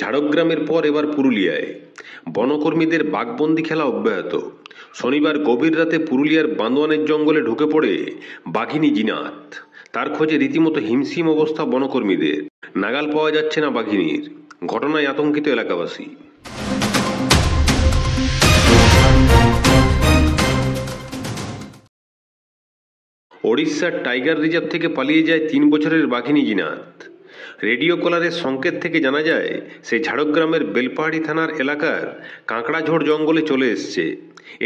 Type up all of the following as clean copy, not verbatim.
ঝাড়গ্রামের পর এবার পুরুলিয়ায় বনকর্মীদের বাঘবন্দি খেলা অব্যাহত। শনিবার গভীর রাতে পুরুলিয়ার বান্দোয়ানের জঙ্গলে ঢুকে পড়ে বাঘিনী জিনাত। তার খোঁজে রীতিমতো হিমশিম অবস্থা বনকর্মীদের। নাগাল পাওয়া যাচ্ছে না বাঘিনীর। ঘটনায় আতঙ্কিত এলাকাবাসী। ওড়িশার টাইগার রিজার্ভ থেকে পালিয়ে যায় 3 বছরের বাঘিনী জিনাত। রেডিও কলারের সংকেত থেকে জানা যায় সে ঝাড়গ্রামের বেলপাহাড়ি থানার এলাকার কাঁকড়াঝোড় জঙ্গলে চলে এসছে।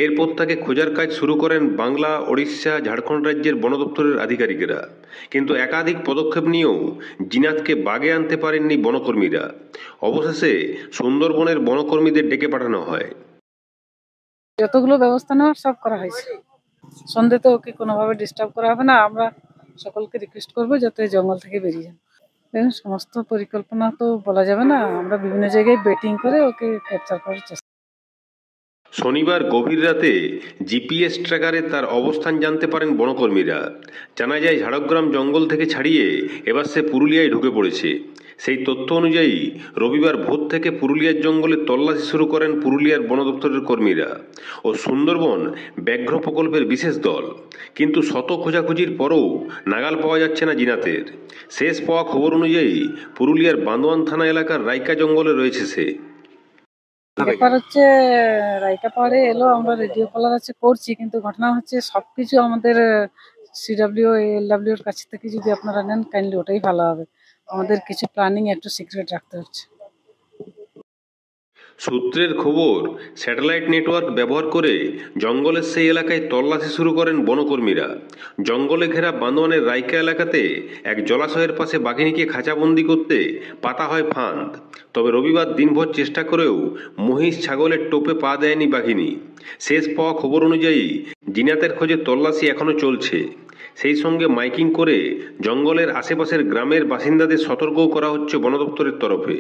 এরপর তাকে খোঁজার কাজ শুরু করেন বাংলা, ওড়িশা, ঝাড়খণ্ড রাজ্যের বন দপ্তরের আধিকারিকেরা। কিন্তু একাধিক পদক্ষেপ নিয়েও জিনাতকে বাগে আনতে পারেননি বনকর্মীরা। অবশেষে সুন্দরবনের বনকর্মীদের ডেকে পাঠানো হয়। যতগুলো ব্যবস্থা নেওয়ার সব করা হয়েছে। সন্ধ্যেতে ওকে কোনোভাবে ডিস্টার্ব করা হবে না। আমরা সকলকে রিকোয়েস্ট করবো যাতে জঙ্গল থেকে বেরিয়ে যান। দেখুন, সমস্ত পরিকল্পনা তো বলা যাবে না। আমরা বিভিন্ন জায়গায় বেটিং করে ওকে ক্যাপচার করার চেষ্টা। শনিবার গভীর রাতে জিপিএস ট্র্যাকারে তার অবস্থান জানতে পারেন বনকর্মীরা। জানা যায় ঝাড়গ্রাম জঙ্গল থেকে ছাড়িয়ে এবার সে পুরুলিয়ায় ঢুকে পড়েছে। সেই তথ্য অনুযায়ী রবিবার ভোর থেকে পুরুলিয়ার জঙ্গলে তল্লাশি শুরু করেন পুরুলিয়ার বন দপ্তরের কর্মীরা ও সুন্দরবন ব্যাঘ্র প্রকল্পের বিশেষ দল। কিন্তু শত খোঁজাখুঁজির পরও নাগাল পাওয়া যাচ্ছে না জিনাতের। শেষ পাওয়া খবর অনুযায়ী পুরুলিয়ার বান্দোয়ান থানা এলাকার রাইকা জঙ্গলে রয়েছে সে। ব্যাপার হচ্ছে, রাইকা পাহাড়ে এলো, আমরা রেডিও কলার আছে করছি, কিন্তু ঘটনা হচ্ছে সবকিছু আমাদের সিডাব্লিউ এলডাব্লিউ এর কাছ থেকে যদি আপনারা নেন কাইন্ডলি ওটাই ভালো হবে। আমাদের কিছু প্ল্যানিং একটু সিক্রেট রাখতে হচ্ছে। সূত্রের খবর, স্যাটেলাইট নেটওয়ার্ক ব্যবহার করে জঙ্গলের সেই এলাকায় তল্লাশি শুরু করেন বনকর্মীরা। জঙ্গলে ঘেরা বান্দোয়ানের রাইকা এলাকাতে এক জলাশয়ের পাশে বাঘিনীকে খাঁচাবন্দি করতে পাতা হয় ফাঁদ। তবে রবিবার দিনভর চেষ্টা করেও মহিষ ছাগলের টোপে পা দেয়নি বাঘিনী। শেষ পাওয়া খবর অনুযায়ী জিনাতের খোঁজে তল্লাশি এখনও চলছে। সেই সঙ্গে মাইকিং করে জঙ্গলের আশেপাশের গ্রামের বাসিন্দাদের সতর্কও করা হচ্ছে বন দপ্তরের তরফে।